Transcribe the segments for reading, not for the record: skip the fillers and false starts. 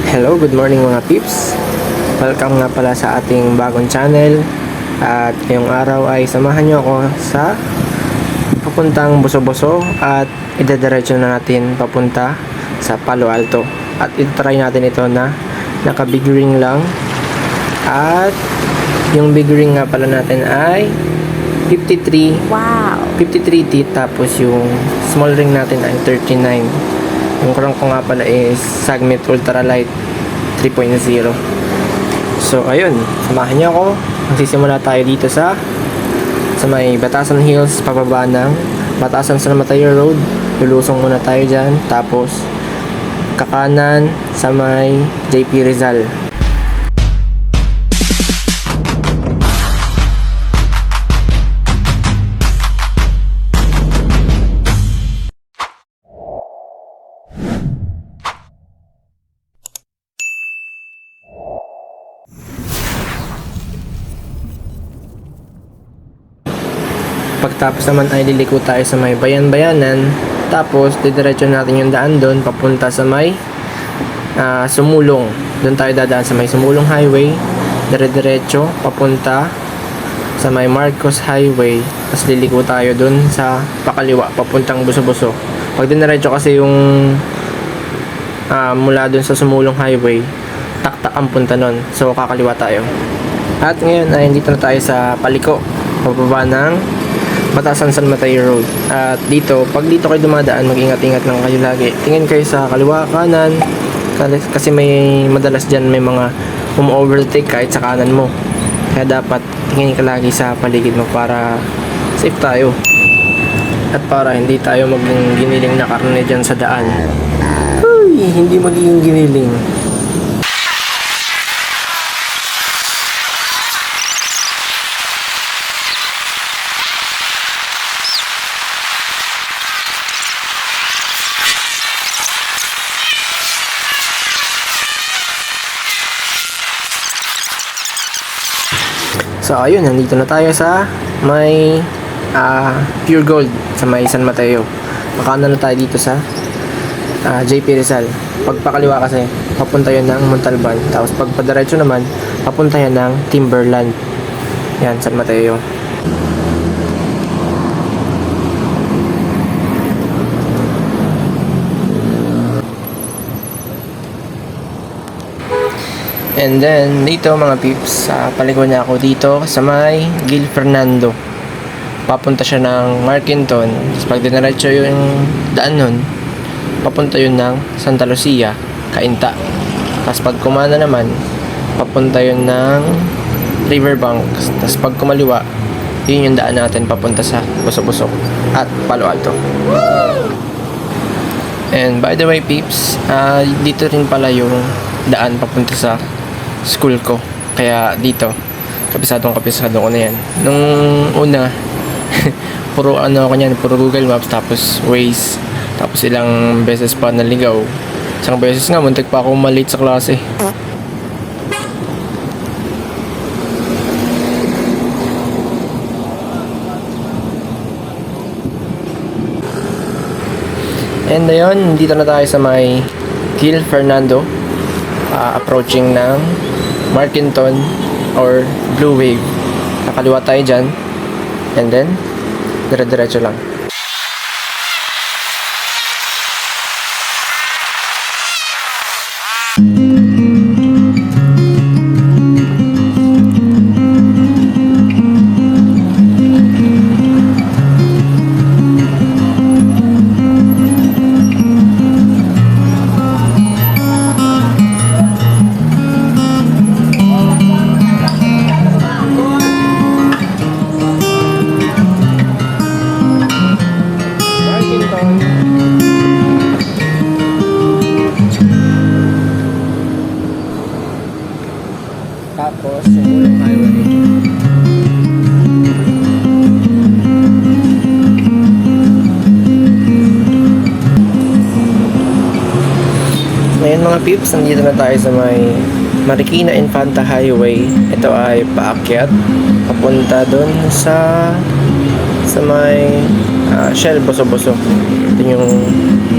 Hello, good morning mga pips. Welcome nga pala sa ating bagong channel. At ngayong araw ay samahan nyo ako sa papuntang Boso-Boso at idediretso na natin papunta sa Palo Alto. At itry natin ito na naka big ring lang. At yung big ring nga pala natin ay 53. Wow! 53 teeth, tapos yung small ring natin ay 39. Yung crank ko nga pala is Sagmit Ultralight 3.0. So ayun, samahan niyo ako. Magsisimula tayo dito sa may Batasan Hills, pababa ng Batasan San Mateo Road. Lulusong muna tayo dyan, tapos kakanan sa may JP Rizal. Pagtapos naman ay liliko tayo sa may Bayan-Bayanan. Tapos didiretso natin yung daan doon papunta sa may Sumulong. Doon tayo dadaan sa may Sumulong Highway. Dire-diretso papunta sa may Marcos Highway. Tapos liliko tayo doon sa pakaliwa papuntang Boso-Boso. Pag diniretso kasi yung mula doon sa Sumulong Highway, taktak ang punta nun. So kakaliwa tayo. At ngayon ay dito na tayo sa Paliko, pababa ng Batasan San Mateo Road. At dito, pag dito kayo dumadaan, mag-ingat-ingat lang kayo lagi. Tingin kayo sa kaliwa, kanan, kasi may madalas dyan may mga overtake kahit sa kanan mo. Kaya dapat tingin ka lagi sa paligid mo para safe tayo. At para hindi tayo maging giniling na karne dyan sa daan. Uy, hindi magiging giniling. So ayun, nandito na tayo sa may Pure Gold sa may San Mateo. Makanan na tayo dito sa JP Rizal. Pagpakaliwa kasi papunta yun ng Montalban. Tapos pagpadiretso naman papunta yan ng Timberland. Yan, San Mateo. And then, dito mga pips, paliko na ako dito sa may Gil Fernando. Papunta siya ng Markinton. Tapos pag diniretso yung daan nun, papunta yun ng Santa Lucia, Cainta. Tapos pag kumana naman, papunta yun ng Riverbank. Tapos pag kumaliwa, yun yung daan natin papunta sa Boso-Boso at Palo Alto. And by the way pips, dito rin pala yung daan papunta sa school ko. Kaya dito, kapisadong ko na yan. Nung una, puro ako niyan, puro Google Maps, tapos Waze. Tapos ilang beses pa naligaw. Isang beses nga, muntik pa ako malate sa klase. And ayun, dito na tayo sa may Gil Fernando. Approaching ng Markinton or Blue Wave. Kakaliwa tayo dyan. And then, dire-diretso lang. Tapos, Sumulong Highway. Ngayon mga pips, nandito na tayo sa may Marikina Infanta Highway. Ito ay paakyat papunta doon sa may Shell Boso-Boso. Ito yung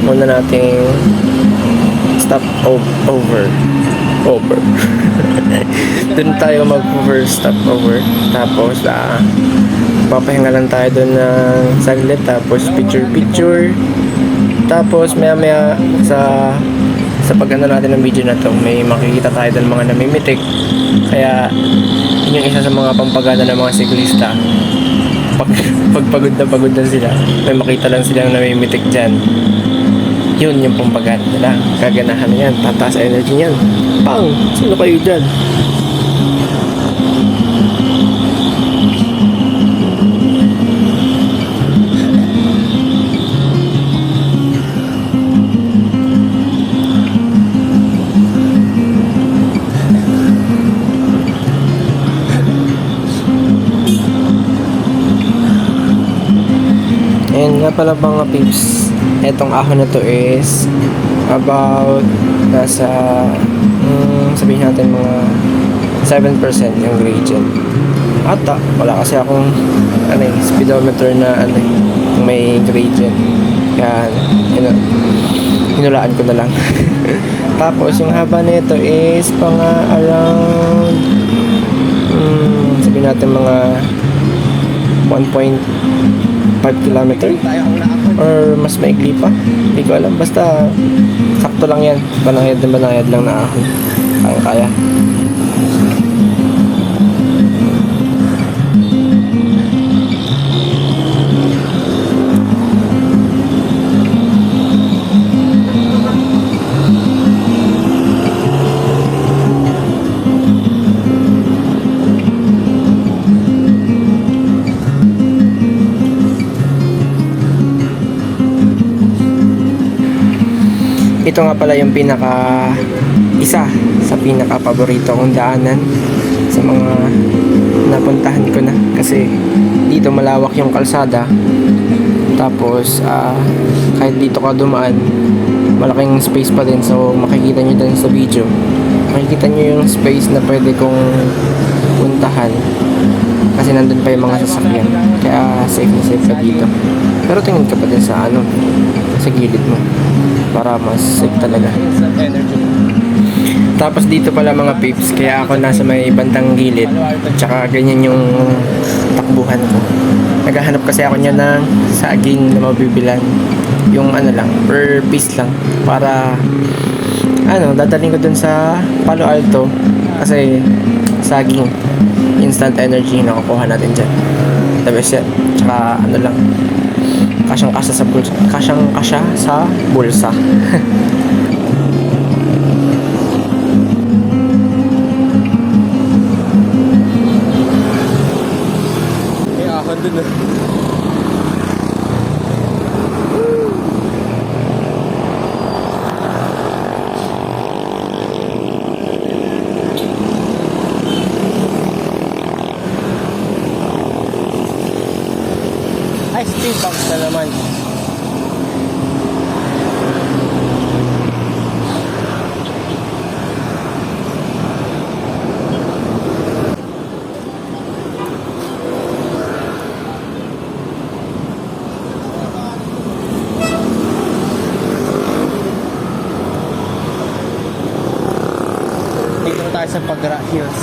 muna nating over. Doon tayo first stopover. Tapos papahinga lang tayo doon ng saglit. Tapos picture. Tapos maya sa pag-ano natin ng video na to, may makikita tayo doon mga namimitik. Kaya yun yung isa sa mga pampagana ng mga siklista. Pag pagod na sila, may makita lang silang namimitik dyan. Yun yung pampagana nila. Kaganahan yan, tataas energy yan. Pang! Sino kayo dyan? And nga pala mga peeps, etong ahon na to is about nasa sabihin natin mga 7% yung gradient. Ata, wala kasi akong speedometer na may gradient. Kaya hinulaan ko na lang. Tapos yung haba nito is around sabihin natin mga 1.5 kilometer or mas maikli pa, hindi ko alam, basta sakto lang yan, banayad lang na ahon, kaya ito nga pala yung isa sa pinaka paborito kong daanan sa mga napuntahan ko na, kasi dito malawak yung kalsada. Tapos kahit dito ka dumaan, malaking space pa din, so makikita nyo din sa video, makikita nyo yung space na pwede kong puntahan kasi nandun pa yung mga sasakyan, kaya safe na safe ka dito. Pero tingin ka pa din sa sa gilid mo para mas safe talaga. Tapos dito pala mga peeps, kaya ako nasa may bandang gilid, tsaka ganyan yung takbuhan ko. Naghahanap kasi ako niya ng saging na mabibilan, yung lang, per piece lang, para dadaling ko dun sa Palo Alto, kasi saging instant energy na nakukuha natin dyan, the best yan. Tsaka lang, kasyang-kasya sa bulsa. May ahon dun na. Ay, speed bumps na naman. Dito na tayo sa Pagra Hills.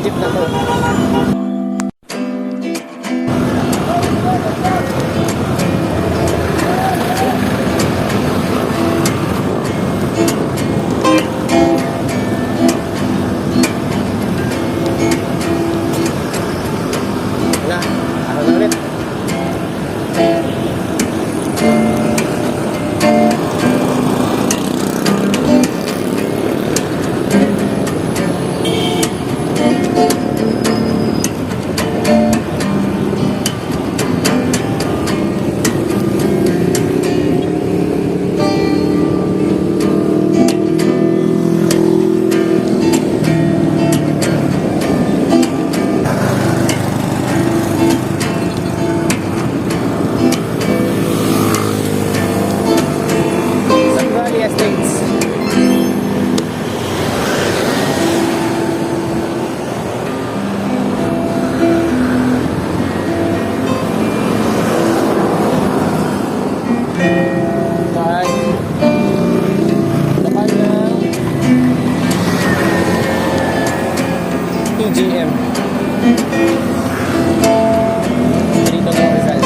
jeep na to. Wala, araw na ulit. Estates. TGM. Dito na Rizal.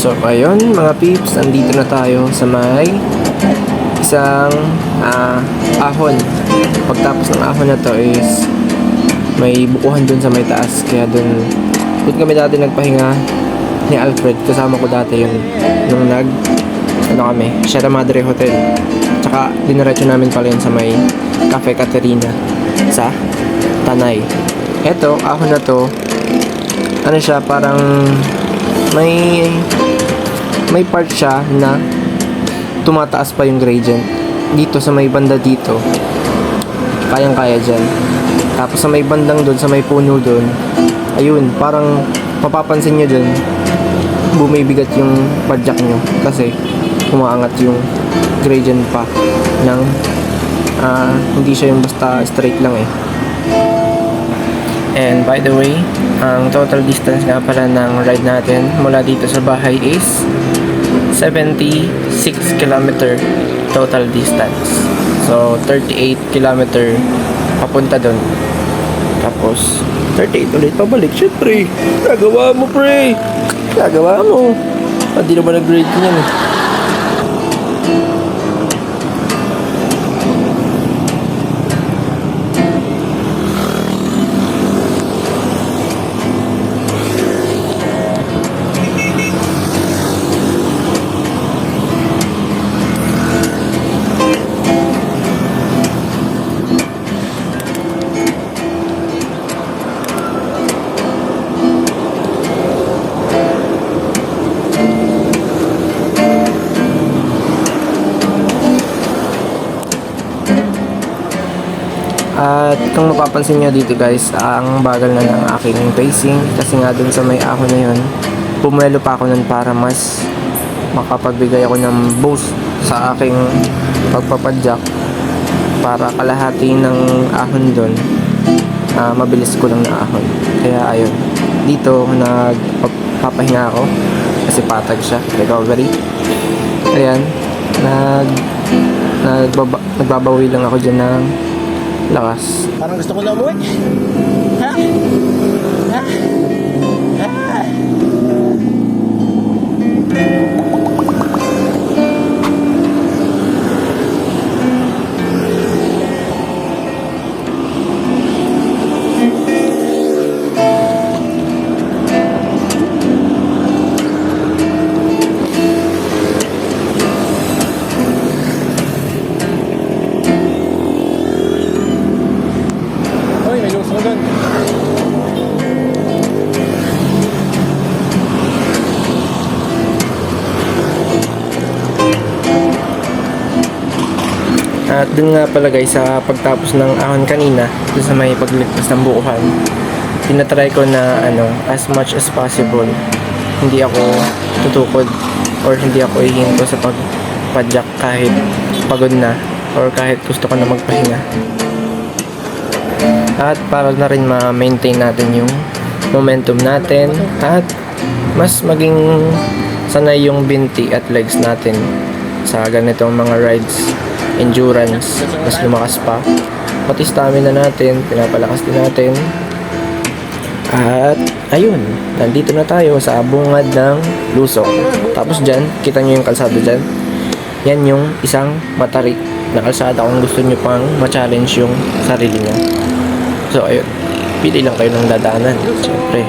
So ayun mga peeps, nandito na tayo sa may isang ahon. Pagtapos ng ahon na to is may bukuhan dun sa may taas, kaya dun kami dati nagpahinga ni Alfred, kasama ko dati yun nung kami, Sierra Madre Hotel. Tsaka diniretso namin pala yun sa may Cafe Caterina sa Tanay. Eto, ahon na to, ano siya, parang may part siya na tumataas pa yung gradient. Dito sa may banda dito, kayang-kaya dyan. Tapos sa may bandang doon, sa may puno doon, ayun, parang mapapansin nyo doon, bumibigat yung padjak nyo kasi umaangat yung gradient pa ng hindi siya yung basta straight lang eh. And by the way, ang total distance nga pala ng ride natin mula dito sa bahay is 76 km total distance. So 38 km papunta doon. Tapos 38 ulit pabalik. Syempre, gagawa mo pre. Gagawa mo. Hindi naman nag-grade niyan eh. At kung mapapansin nyo dito guys, ang bagal na ng aking pacing kasi nga dun sa may ahon na yun, pumelo pa ako nun para mas makapagbigay ako ng boost sa aking pagpapadjak, para kalahati ng ahon dun mabilis ko lang na ahon. Kaya ayun, dito nagpapahinga ako kasi patag siya, recovery. Ayan, nagbabawi lang ako dyan ng lakas. Parang gusto ko na umuwi. Ha? Ha? Ha? At dun nga pala guys, sa pagtapos ng ahon kanina, dun sa may pagligtas ng bukuhan, tinatry ko na as much as possible, hindi ako tutukod or hindi ako ihinto sa pagpadjak kahit pagod na or kahit gusto ko na magpahinga. At para na rin ma-maintain natin yung momentum natin at mas maging sanay yung binti at legs natin sa ganitong mga rides. Endurance, mas lumakas pa. Pati stamina natin, pinapalakas din natin. At ayun, nandito na tayo sa bungad ng Lusong. Tapos dyan, kita nyo yung kalsada dyan. Yan yung isang matarik na kalsada kung gusto nyo pang ma-challenge yung sarili nyo. So ayun, pili lang kayo ng dadaanan. Siyempre.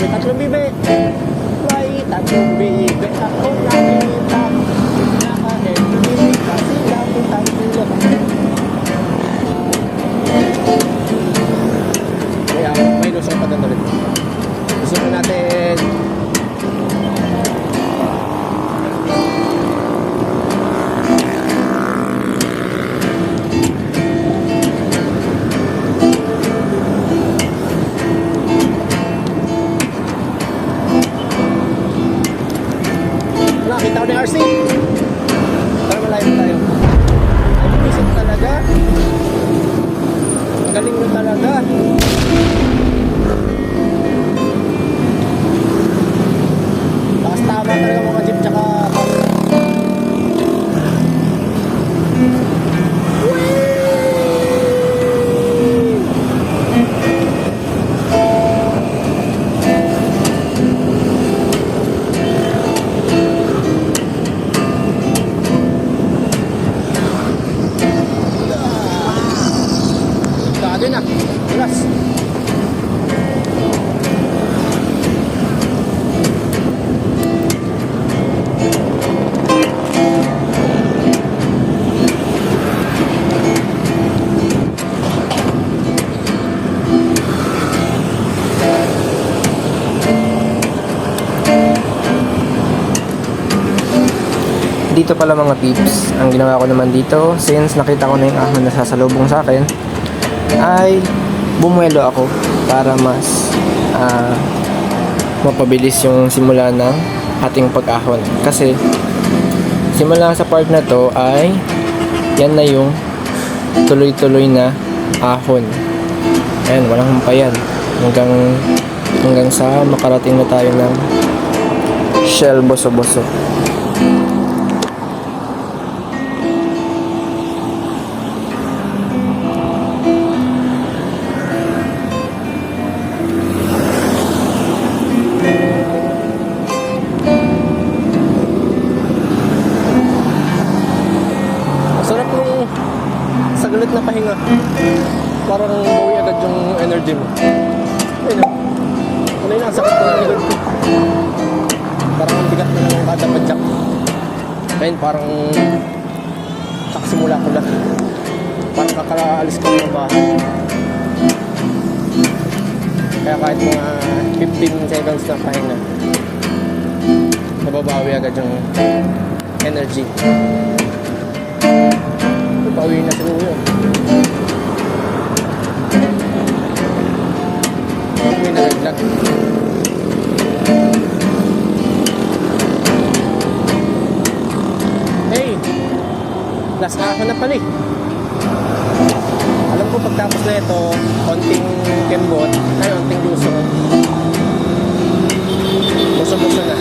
Tatlong bibe. May tatlong bibe. Ako nakita. Naka-every kasi dami tatlo. Kaya may lusong pa doon ulit. Gusto natin nakita ko ni RC. Para malayo tayo. Ay, isip talaga. Ang galing mo talaga. Takas tama talaga mga jeep tsaka na. Bulas. Dito pala mga peeps, ang ginawa ko naman dito, since nakita ko na yung ahon na sasalubong sa akin, ay bumuelo ako para mas mapabilis yung simula ng ating pag-ahon. Kasi simula sa part na to ay yan na yung tuloy-tuloy na ahon. Ayan, walang humpayan hanggang sa makarating na tayo ng Shell Boso-Boso. Saglit na pahinga. Parang bawi agad yung energy mo. Ayun o. Ano yun, ang sakit ko ng likod ko. Parang ang bigat na lang kada padyak. Ayun, parang kakasimula ko lang. Parang kakaalis ko ng bahay. Kaya kahit mga 15 seconds na pahinga, nababawi agad yung energy. Pauwi na siguro yun. Pauwi na laglag. Hey! Last na ako na pala eh. Alam ko pagtapos na ito, konting kembot, ay konting lusong. Buso-buso na.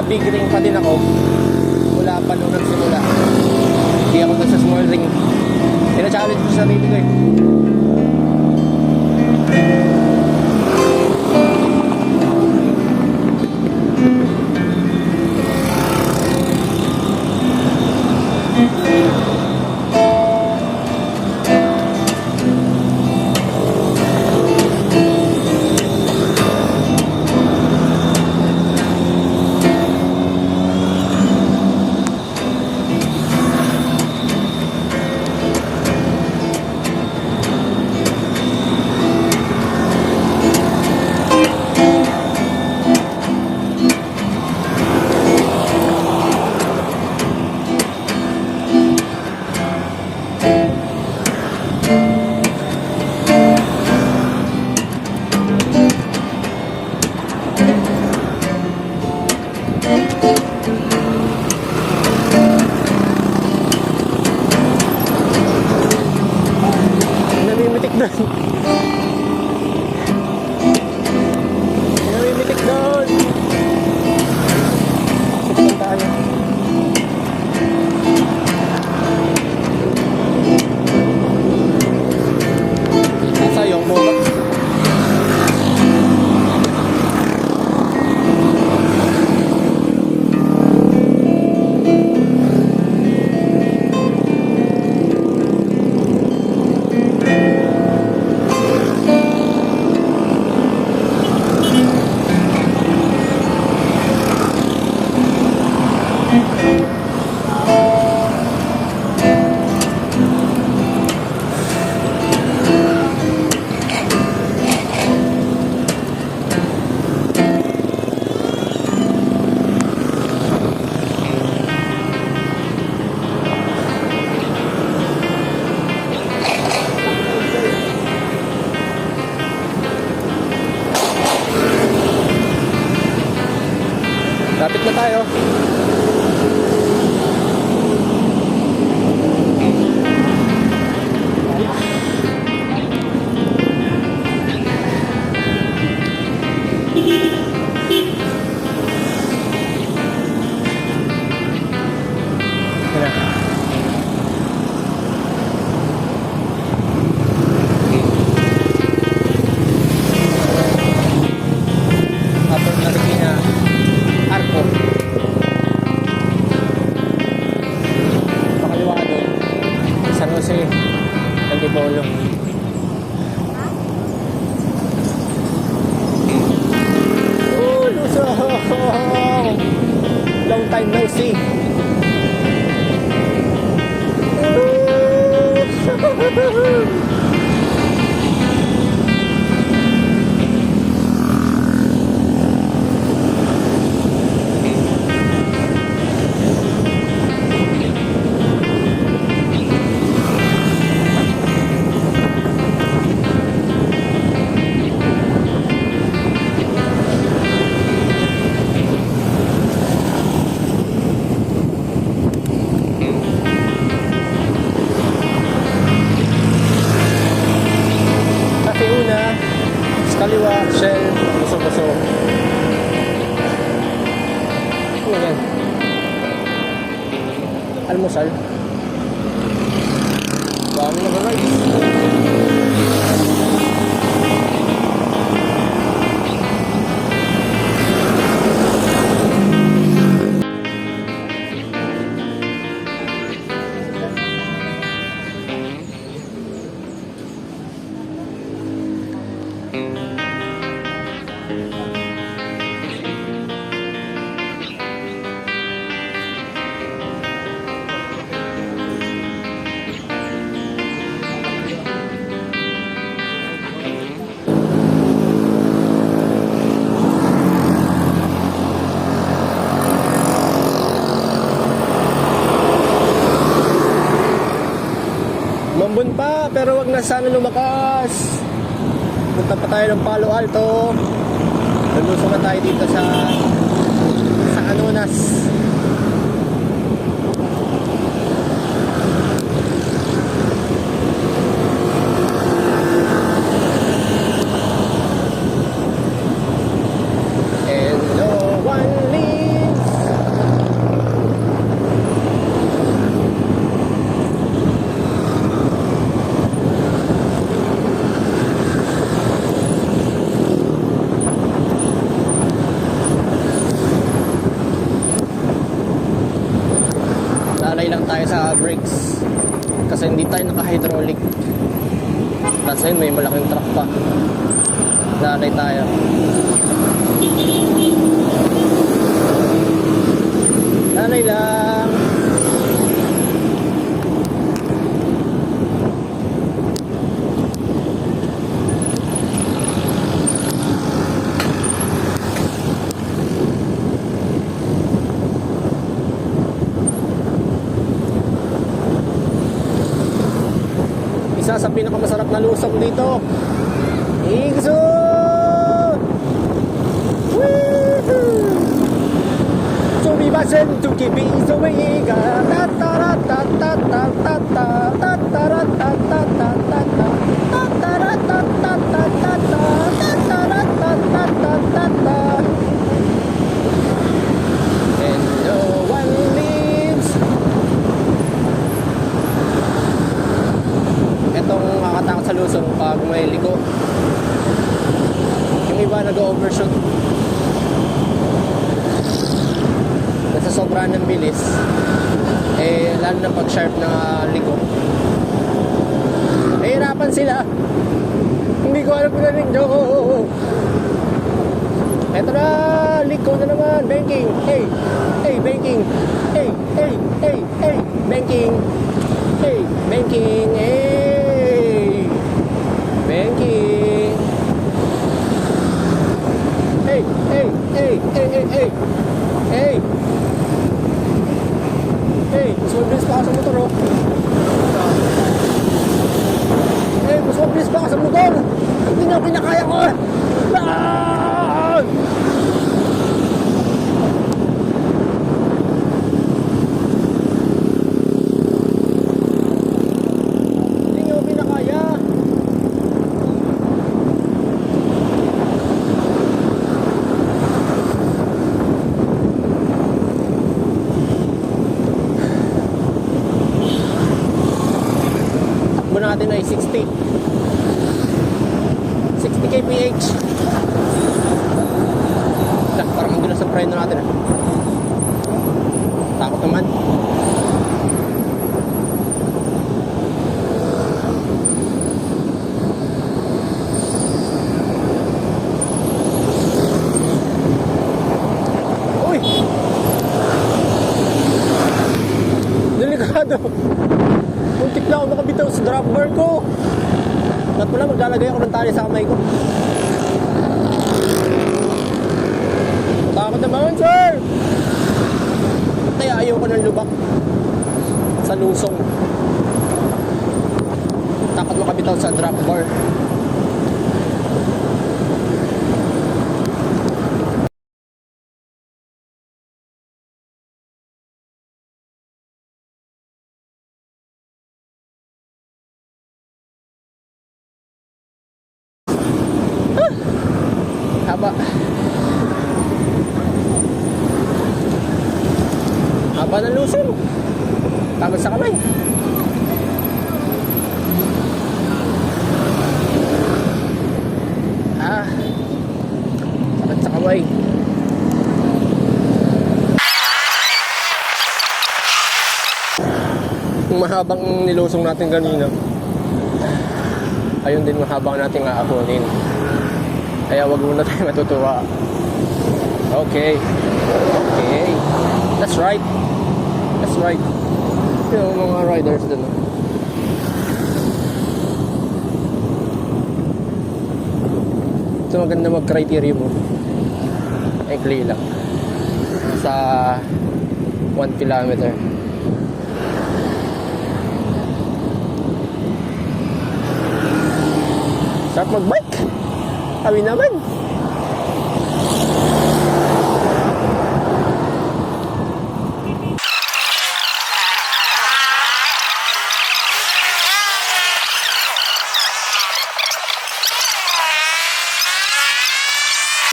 Big ring pa din ako mula pa nung nagsimula. Hindi ako nasa small ring. Pina-challenge ko sa sarili ko eh. tayo. Yan na. Upper Marikina Arco. Pakaliwa doon, San Jose, Antipolo. Oh, Luzon! Long time no see. Cafe Una, sa kaliwa, Shell, Puso-Puso. Ano yan? Almusal. Dami na rice. Mambun pa, pero wag na sana lumakas. Punta pa tayo ng Palo Alto. Lulusong na tayo dito sa Anonas. And no one leaves. Lalay lang tayo sa brakes kasi hindi tayo naka-hydraulic. Tapos ayun, may malaking truck pa. Lalay tayo. Lalay lang. Isa sa pinakamasarap na lusong dito, Igsoon! Woohoo! Sumibasen to Kibizuiga, ta-ta-ra-ta-ta-ta-ta-ta, ta-ta-ra-ta-ta-ta-ta-ta, ta-ta-ra-ta-ta-ta-ta-ta, ta-ta-ra-ta-ta-ta-ta. And no one leaves. Itong kakatakot sa Luzon pag may liko. Yung iba nag-overshoot. Sa sobra ng bilis, eh lalo na pag sharp na liko, nahihirapan sila. Hindi ko alam kung narin nyo. Eto na, liko na naman. Banking, hey, hey, banking, hey, hey, hey, hey, banking, hey, banking, hey, banking, hey, hey, hey, hey, hey, hey, hey. Hey, mas mabilis pa ka sa motor, oh. Hey, mas mabilis pa ka sa motor. Hindi na pinakaya ko. Ah! PH. Parang ang dulas ang preno natin ah. Takot naman. Uy! Delikado. Muntik na ako nakabitaw sa drop bar ko. Dapat pala maglalagay ako ng tali sa kamay ko. Takot naman, sir! Kaya ayaw ko ng lubak sa lusong. Takot makabitaw sa drop bar. Haba. Haba ng lusong. Takot sa kamay. Sakit sa kamay. Kung mahabang nilusong natin kanina, ayun din mahabang natin aakunin. Kaya wag muna tayo matutuwa. Okay. Okay. That's right. That's right. Yung mga riders dun. Ito maganda mag-criteria mo. Ekli lang. Sa 1 kilometer. Sarap mag-bike. Kami naman.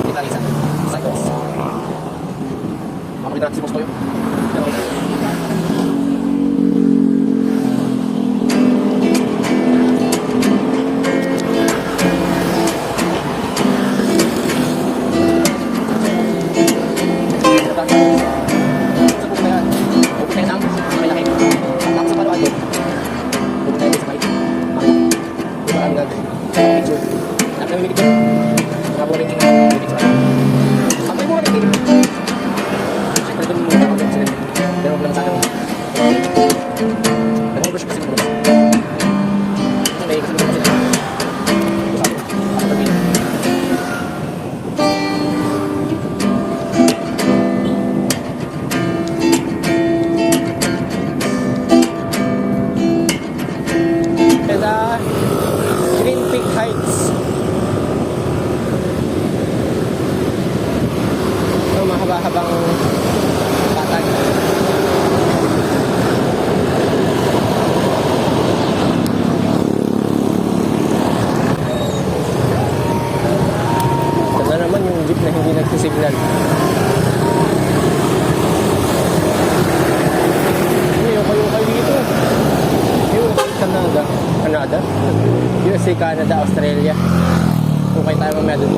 Kita isa. Cycles. Makapit natin si Boss Toyo. Green Peak Heights. Ito mahaba-habang patag. Ito naman yung jeep na hindi nagsisignal. Yung dito. Yung Canada? USA, Canada, Australia. Kung kayo tayo mamaya dun.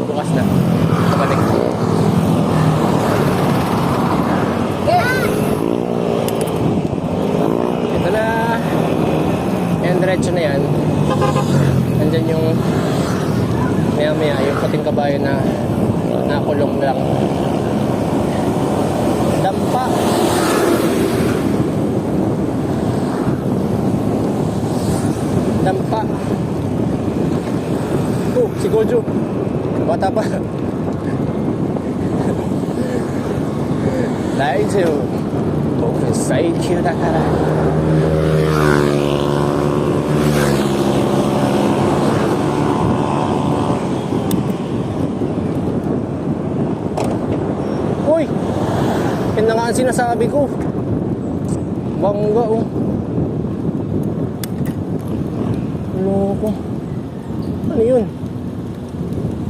Bukas na. Pabalik. Ito na. Yan, diretso na yan. Nandyan yung maya-maya, yung puting kabayo na nakulong lang. Dampa. Dampa. Oh, si Gojo. Bata pa. Daijou. Boku saikyu dakara. Uy! Yan na nga ang sinasabi ko. Bangga oh. Loko. Ano yun?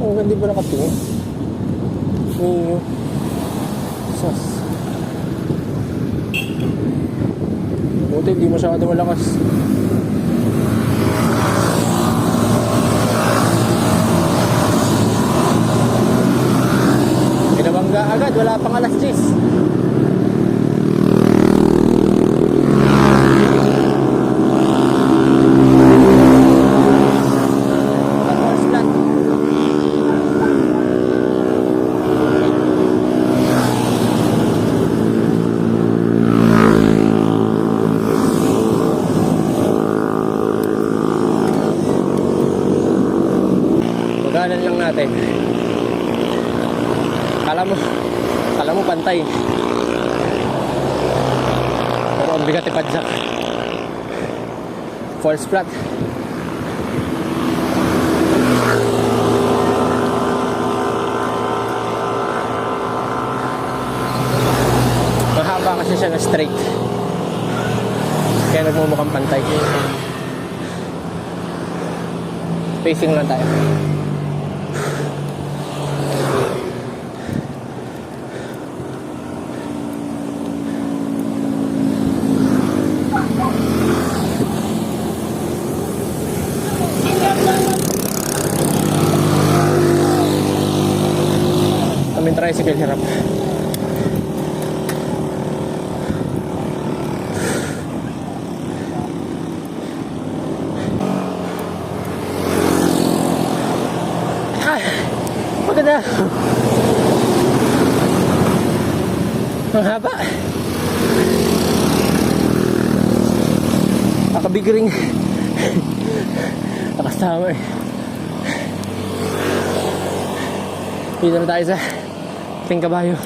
Oh, hindi ba nakatingin? Niyo. Sus. Buti, hindi masyado malakas. kahit wala pang alas 10. Tapos lang. Magalan lang natin. Kala mo pantay. Pero ang bigat ipadyak. False flat. Mahaba kasi siya na straight. Kaya nagmumukhang pantay. Pacing lang tayo. Kaming tricycle hirap. Maganda. Ang haba. Nakabigring. Nakasama eh. Dito na tayo sa Ting Kabayo.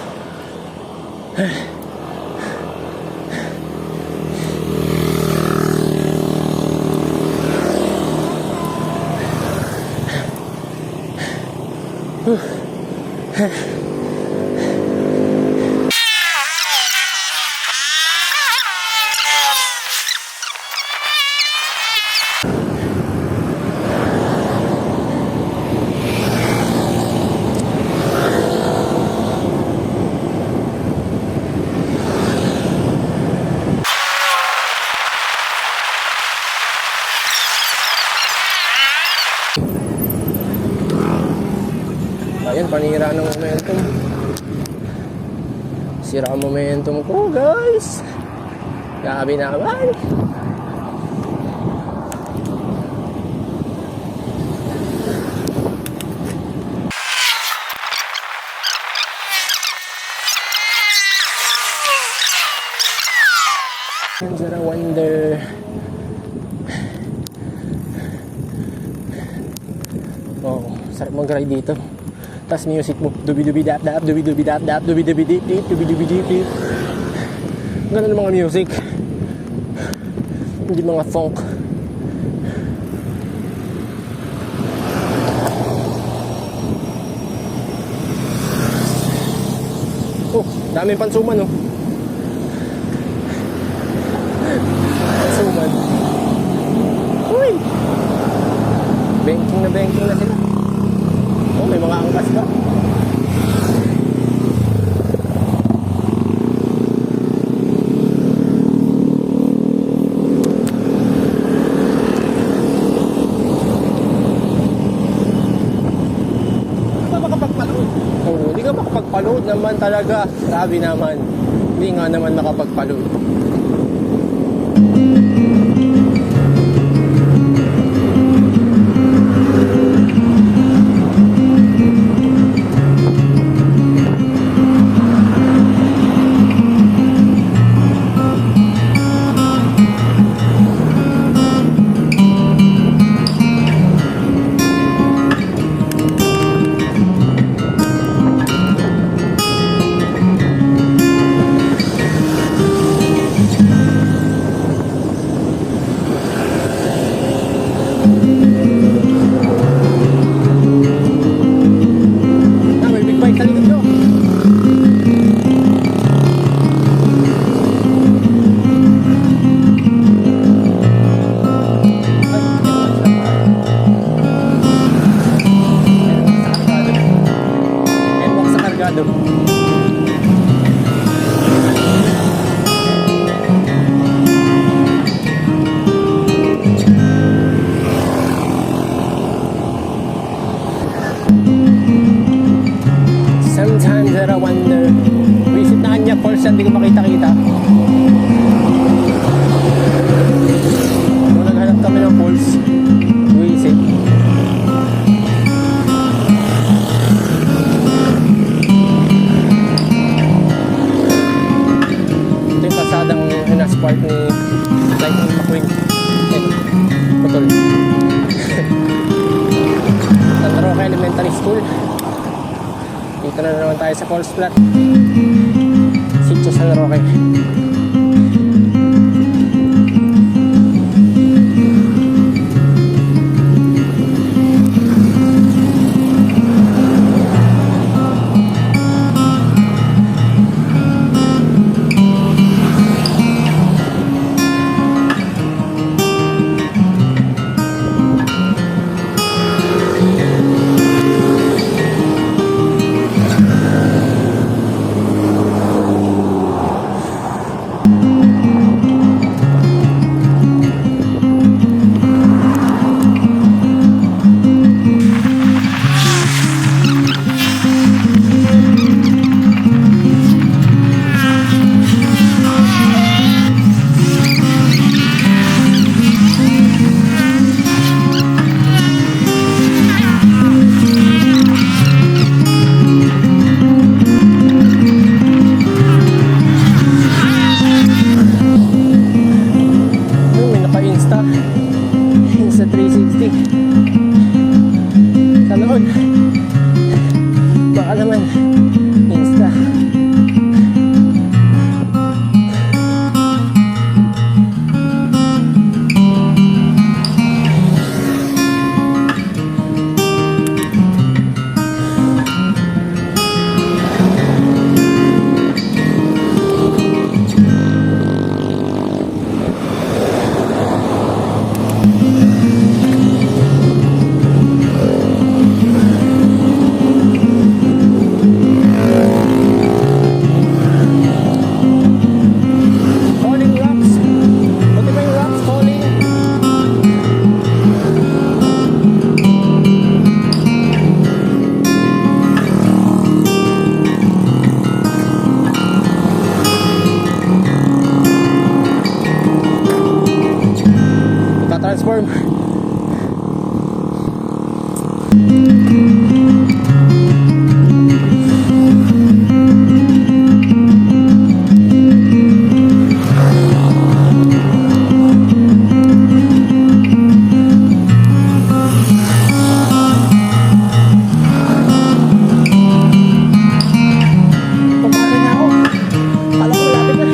Ayan, panira ng momentum. Sira ang momentum ko, guys. Grabe naman. Zara Wonder. Oh, sarap mag-ride dito. Tas music mo, dubi-dubi-dap-dap, dubi-dubi-dap-dap, dubi-dubi-dip-dip, dubi-dubi-dip-dip. Ganun ang mga music. Hindi mga funk. Oh, daming pansuman oh. Pansuman. Uy! Banking na sila. Oh, may mga angkas ba? Hindi ka makapagpaload naman talaga. Grabe naman. Hindi nga naman makapagpaload. Sometimes that I wonder minsan hindi ko makita-kita. Nung naghanap kami ng falls, buwisit. Ito yung kasadang in-asphalt ni Lightning McQueen. Putol. San Roque Elementary School. Dito na naman tayo sa Falls Flat. Sitio San Roque. May naka-insta. Insta 360. Sa noon. Baka naman. Insta. Falling rocks. Buti ba yung rocks falling? Naka-transform. Pabalik na ako. Kala ko malapit na.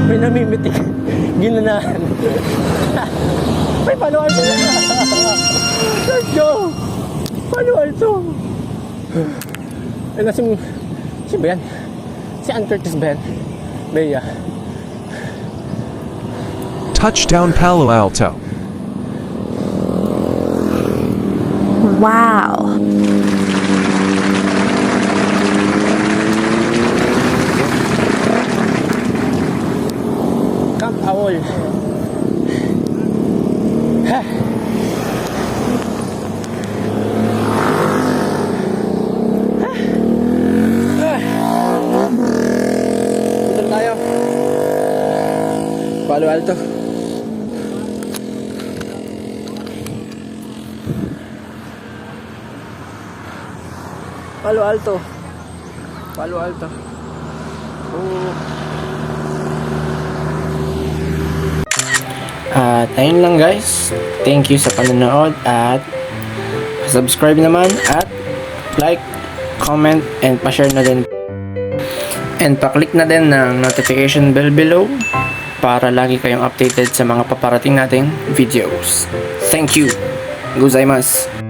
May namimitik. Ginanahan. May follower to. Let's go. Follower to. Ano si Ben? Si Ann Curtis Ben? Bea. Touchdown Palo Alto. Wow. Camp Awol. Ha. Dito tayo. Palo Alto. Palo Alto. Palo Alto. Oh. At ayun lang guys. Thank you sa panonood at subscribe naman at like, comment, and pa-share na din. And pa-click na din ng notification bell below para lagi kayong updated sa mga paparating nating videos. Thank you. Gozaimasu.